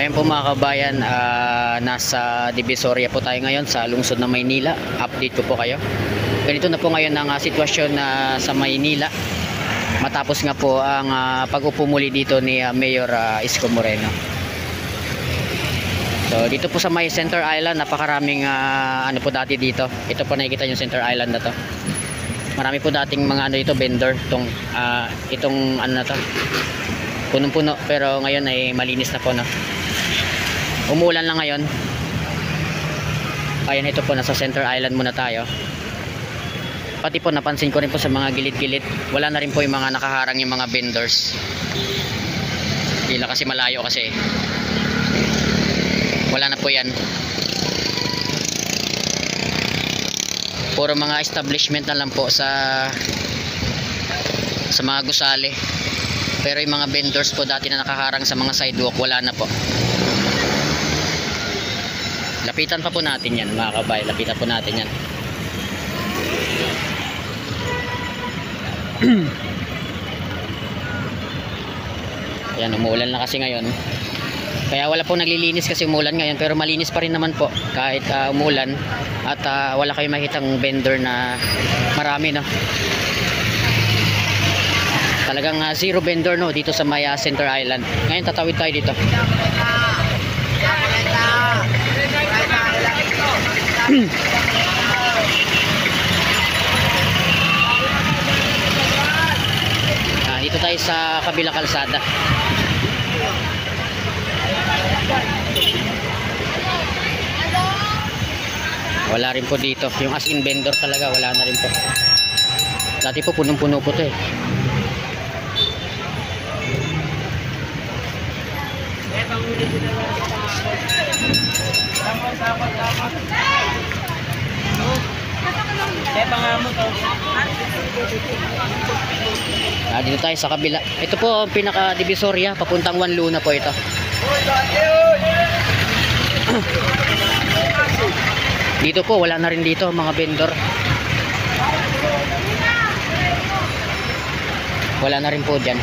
Ayan po mga kabayan, nasa Divisoria po tayo ngayon sa lungsod ng Maynila. Update ko po kayo. Ganito na po ngayon ang sitwasyon sa Maynila. Matapos nga po ang pag-upo muli dito ni Mayor Isko Moreno. So dito po sa may Center Island, napakaraming ano po dati dito. Ito po nakikita yung Center Island na to. Marami po dating mga ano dito, vendor. Itong ano na to, punong-puno, pero ngayon ay malinis na po, no? Umulan lang ngayon. Ayan, ito po, nasa Center Island muna tayo. Pati po napansin ko rin po sa mga gilid-gilid, wala na rin po yung mga nakaharang yung mga vendors. Hindi na kasi malayo kasi. Wala na po yan. Puro mga establishment na lang po sa mga gusali. Pero yung mga vendors po dati na nakaharang sa mga sidewalk, wala na po. Lapitan pa po natin yan mga kabay. Lapitan po natin yan. Yan, umuulan na kasi ngayon. Kaya wala po naglilinis kasi umuulan ngayon. Pero malinis pa rin naman po kahit umuulan. At wala kayong makitang vendor na marami, no? Talagang zero vendor, no, dito sa may Center Island. Ngayon tatawid tayo dito. Dito tayo sa kabilang kalsada. Wala rin po dito. Yung as in vendor talaga wala na rin po. Dati po punong-puno po ito eh. Dito tayo sa kabila. Ito po ang pinaka Divisoria, papuntang Juan Luna po ito. Dito po wala na rin dito mga vendor. Wala na rin po dyan.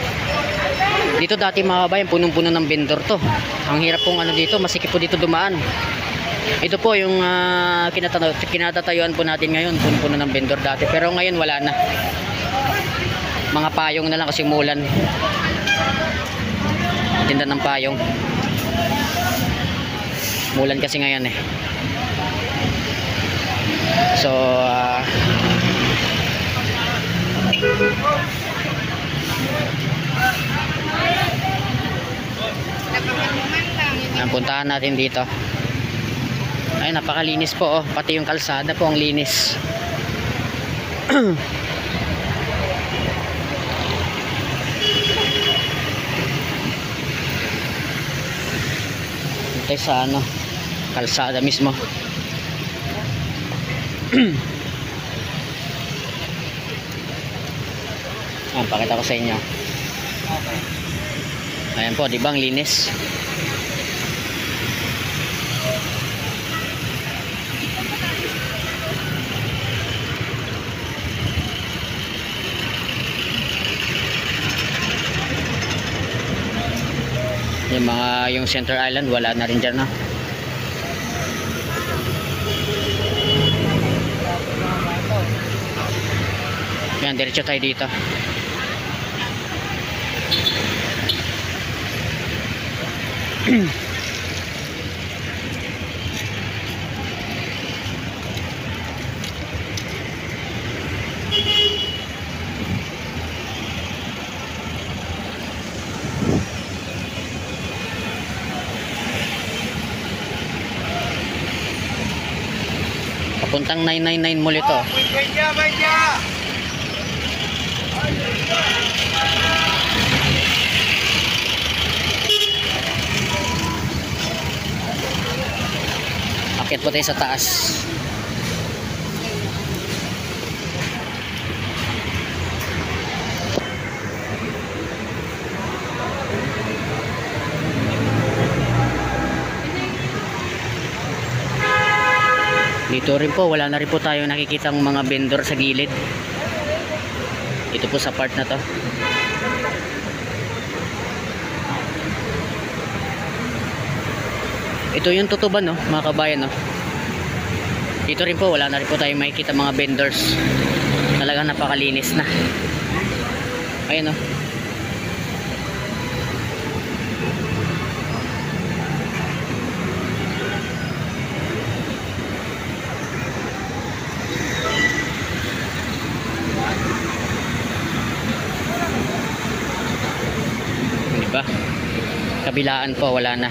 Dito dati mga kabayan, punong-puno ng vendor to. Ang hirap pong ano dito, masikip po dito dumaan. Ito po yung kinatatayuan po natin ngayon, puno-puno ng vendor dati. Pero ngayon wala na. Mga payong na lang kasi umulan. Tinda ng payong. Umulan kasi ngayon eh. So puntahan natin dito. Ay, napakalinis po, oh. Pati yung kalsada po ang linis. Ito sa ano, kalsada mismo. Pakita ko sa inyo. Ayan po, di ba ang linis? Yung Center Island wala na rin dyan, no? Yan, diretso tayo dito. Papuntang 999 mall ito. Akit po tayo sa taas. Dito rin po, wala na rin po tayo nakikitang mga vendor sa gilid. Ito po sa part na to. Ito yung tutuban, no, mga kabayan, no. Dito rin po, wala na rin po tayong makikita mga vendors. Talagang napakalinis na. Ayun, no. Diba? Kabilaan po, wala na.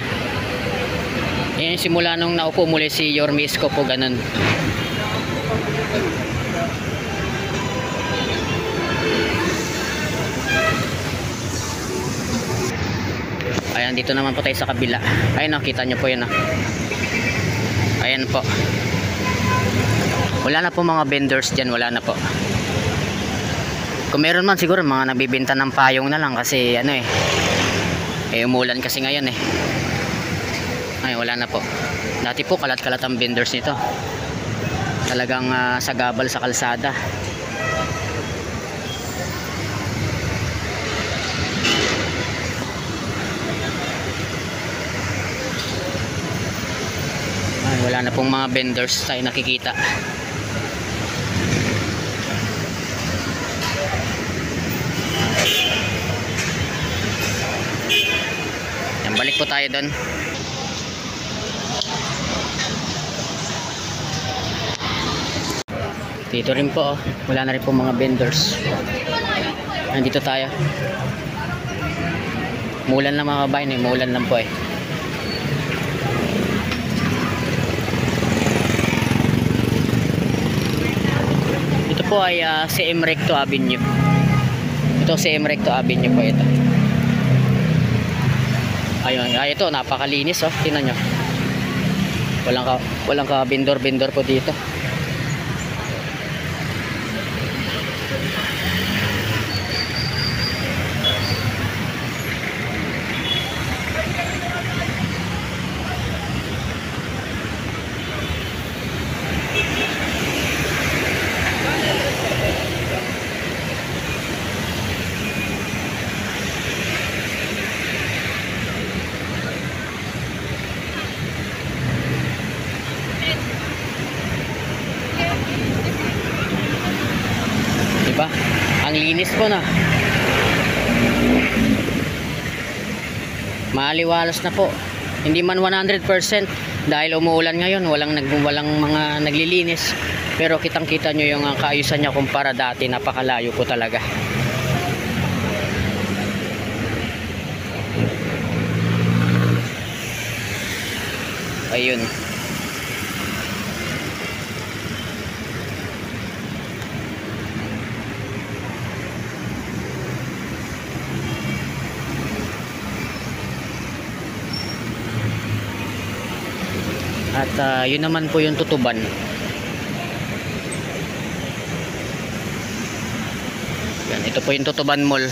Yan yung simula nung naupo muli si Yorme Isko po, ganun. Ayan, dito naman po tayo sa kabila. Ayun, nakita nyo po yun. Ayan po. Wala na po mga vendors dyan, wala na po. Kung meron man siguro mga nabibinta ng payong na lang kasi ano umulan kasi ngayon ay wala na po. Dati po kalat-kalat ang vendors nito, talagang sagabal sa kalsada. Ay, wala na pong mga vendors tayo nakikita. Yan, balik po tayo doon. Dito rin po, wala na rin po mga vendors. Nandito tayo. Mulan lang mga kabayan, mulan lang po Ito po ay CM Recto Avenue. Ito CM Recto Avenue po ito. Ayun, ito napakalinis tingnan nyo. Walang ka vendor po dito. Diba? Ang linis po na. Maliwalas na po. Hindi man 100% dahil umuulan ngayon, walang mga naglilinis. Pero kitang-kita nyo yung kaayusan niya kumpara dati, napakalayo po talaga. Ayun. At yun naman po yung tutuban. Yan, ito po yung Tutuban Mall.